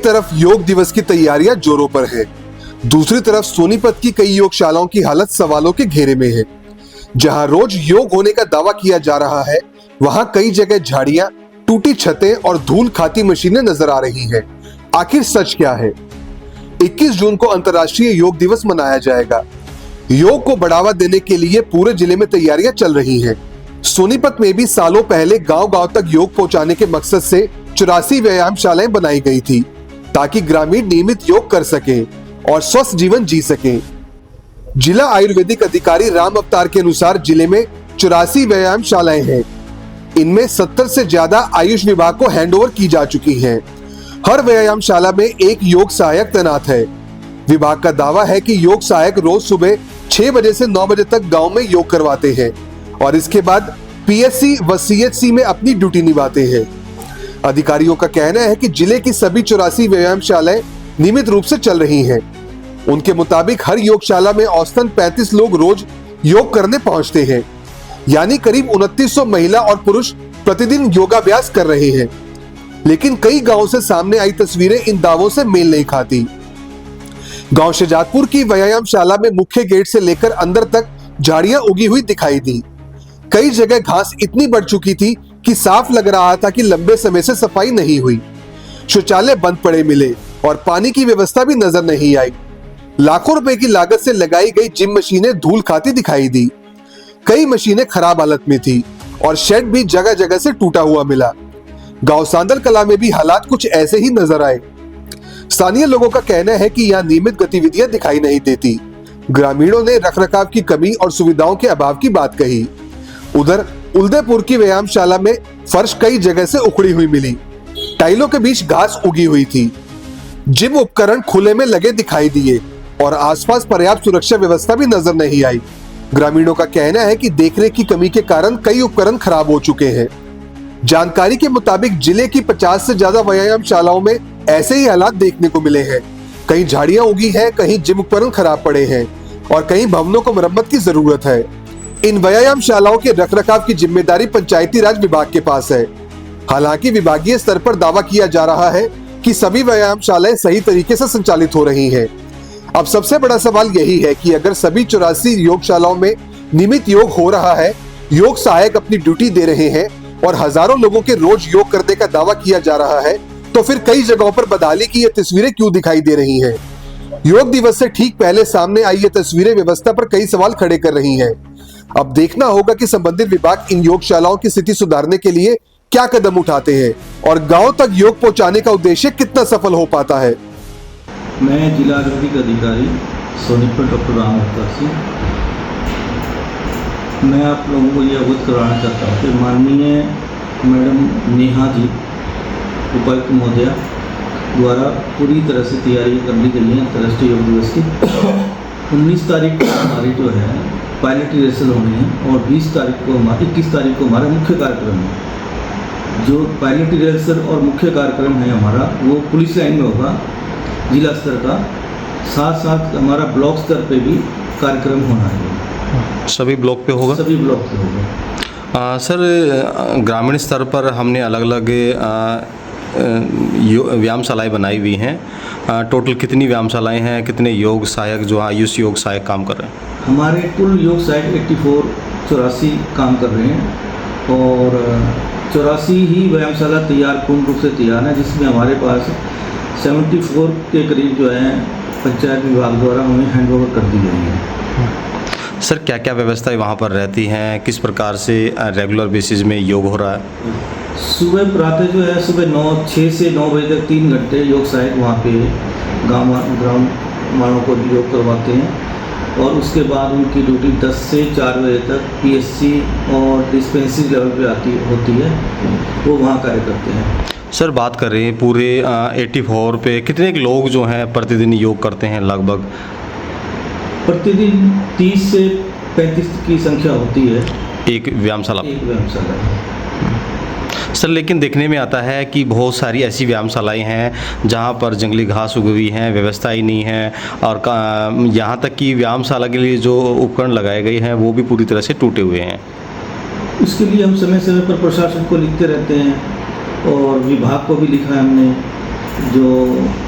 एक तरफ योग दिवस की तैयारियां जोरों पर है, दूसरी तरफ सोनीपत की कई योगशालाओं की हालत सवालों के घेरे में है। जहां रोज योग होने का दावा किया जा रहा है, वहां कई जगह झाड़ियां, टूटी छतें और धूल खाती मशीनें नजर आ रही हैं। आखिर सच क्या है? 21 जून को अंतर्राष्ट्रीय योग दिवस मनाया जाएगा। योग को बढ़ावा देने के लिए पूरे जिले में तैयारियां चल रही हैं। सोनीपत में भी सालों पहले गांव-गांव तक योग पहुंचाने के मकसद से 84 व्यायामशालाएं बनाई गई थी, ताकि ग्रामीण नियमित योग कर सकें और स्वस्थ जीवन जी सकें। जिला आयुर्वेदिक अधिकारी राम अवतार के अनुसार जिले में 84 व्यायामशालाएं हैं। इनमें 70 से ज्यादा आयुष विभाग को हैंडओवर की जा चुकी हैं। हर व्यायामशाला में एक योग सहायक तैनात है। विभाग का दावा है कि योग सहायक रोज सुबह 6 बजे से 9 बजे तक गांव में योग करवाते हैं और इसके बाद पीएचसी व सीएचसी में अपनी ड्यूटी निभाते हैं। अधिकारियों का कहना है कि जिले की सभी 84 व्यायामशालाएं नियमित रूप से चल रही हैं। उनके मुताबिक हर योगशाला में औसतन 35 लोग रोज योग करने पहुंचते हैं, यानी करीब 2900 महिला और पुरुष प्रतिदिन योगाभ्यास कर रहे हैं। लेकिन कई गांवों से सामने आई तस्वीरें इन दावों से मेल नहीं खाती। गांव शहजादपुर की व्यायामशाला में मुख्य गेट से लेकर अंदर तक झाड़ियां उगी हुई दिखाई दी। कई जगह घास इतनी बढ़ चुकी थी कि साफ लग रहा था कि लंबे समय से सफाई नहीं हुई। शौचालय बंद पड़े मिले और पानी की व्यवस्था भी नजर नहीं आई। लाखों रुपए की लागत से लगाई गई जिम मशीनें धूल खाती दिखाई दी। कई मशीनें खराब हालत में थी और शेड भी जगह जगह से टूटा हुआ मिला। गांव सांदल कला में भी हालात कुछ ऐसे ही नजर आए। स्थानीय लोगों का कहना है कि यहाँ नियमित गतिविधियां दिखाई नहीं देती। ग्रामीणों ने रखरखाव की कमी और सुविधाओं के अभाव की बात कही। उधर उदयपुर की व्यायामशाला में फर्श कई जगह से उखड़ी हुई मिली। टाइलों के बीच घास उगी हुई थी। जिम उपकरण खुले में लगे दिखाई दिए और आसपास पर्याप्त सुरक्षा व्यवस्था भी नजर नहीं आई। ग्रामीणों का कहना है कि देखरेख की कमी के कारण कई उपकरण खराब हो चुके हैं। जानकारी के मुताबिक जिले की 50 से ज्यादा व्यायामशालाओं में ऐसे ही हालात देखने को मिले हैं। कहीं झाड़ियां उगी हैं, कहीं जिम उपकरण खराब पड़े हैं और कहीं भवनों को मरम्मत की जरूरत है। इन व्यायामशालाओं के रखरखाव की जिम्मेदारी पंचायती राज विभाग के पास है। हालांकि विभागीय स्तर पर दावा किया जा रहा है कि सभी व्यायामशालाएं सही तरीके से संचालित हो रही हैं। अब सबसे बड़ा सवाल यही है कि अगर सभी 84 योगशालाओं में नियमित योग हो रहा है, योग सहायक अपनी ड्यूटी दे रहे हैं और हजारों लोगों के रोज योग करने का दावा किया जा रहा है, तो फिर कई जगहों पर बदहाली की ये तस्वीरें क्यों दिखाई दे रही हैं? योग दिवस से ठीक पहले सामने आई ये तस्वीरें व्यवस्था पर कई सवाल खड़े कर रही हैं। अब देखना होगा कि संबंधित विभाग इन योगशालाओं की स्थिति सुधारने के लिए क्या कदम उठाते हैं और गांव तक योग पहुंचाने का उद्देश्य कितना सफल हो पाता है। मैं जिला आयुर्वेदिक अधिकारी सोनीपत डॉक्टर राम अवतार सिंह। मैं आप लोगों को ये अवगत कराना चाहता हूँ कि माननीय मैडम नेहा जी उपायुक्त महोदया द्वारा पूरी तरह से तैयारी कर ली गई है अंतर्राष्ट्रीय योग दिवस की। 19 तारीख को हमारी जो है पायलट रिहर्सल होनी है और 21 तारीख को हमारा मुख्य कार्यक्रम है। जो पायलट रिहर्सल और मुख्य कार्यक्रम है हमारा, वो पुलिस लाइन में होगा जिला स्तर का। साथ साथ हमारा ब्लॉक स्तर पे भी कार्यक्रम होना है। सभी ब्लॉक पे होगा? सभी ब्लॉक पे होगा। सर, ग्रामीण स्तर पर हमने अलग अलग व्यायामशालाएँ बनाई हुई हैं। टोटल कितनी व्यायामशालाएँ हैं, कितने योग सहायक जो आयुष योग सहायक काम कर रहे हैं? हमारे कुल योग सहायक 84 काम कर रहे हैं और 84 ही व्यायामशाला पूर्ण रूप से तैयार है, जिसमें हमारे पास 74 के करीब जो है पंचायत विभाग द्वारा हमें हैंडओवर कर दी गई है। सर, क्या क्या व्यवस्थाएं वहाँ पर रहती हैं? किस प्रकार से रेगुलर बेसिस में योग हो रहा है? सुबह प्रातः जो है सुबह 6 से 9 बजे तक 3 घंटे योग सहायक वहाँ पे ग्राम वालों को योग करवाते हैं और उसके बाद उनकी ड्यूटी 10 से 4 बजे तक पीएचसी और डिस्पेंसरी लेवल पे होती है, वो वहाँ कार्य करते हैं। सर, बात कर रहे हैं पूरे 84 पे कितने लोग जो हैं प्रतिदिन योग करते हैं? लगभग प्रतिदिन 30 से 35 की संख्या होती है एक व्यायामशाला। सर, लेकिन देखने में आता है कि बहुत सारी ऐसी व्यायामशालाएं हैं जहां पर जंगली घास उगी हुई हैं, व्यवस्था ही नहीं है और यहाँ तक कि व्यायामशाला के लिए जो उपकरण लगाए गए हैं वो भी पूरी तरह से टूटे हुए हैं। इसके लिए हम समय समय पर प्रशासन को लिखते रहते हैं और विभाग को भी लिखा है हमने। जो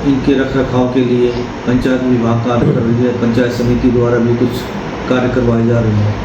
इनके रख रखाव के लिए पंचायत विभाग कार्य कर रही है, पंचायत समिति द्वारा भी कुछ कार्य करवाए जा रहे हैं।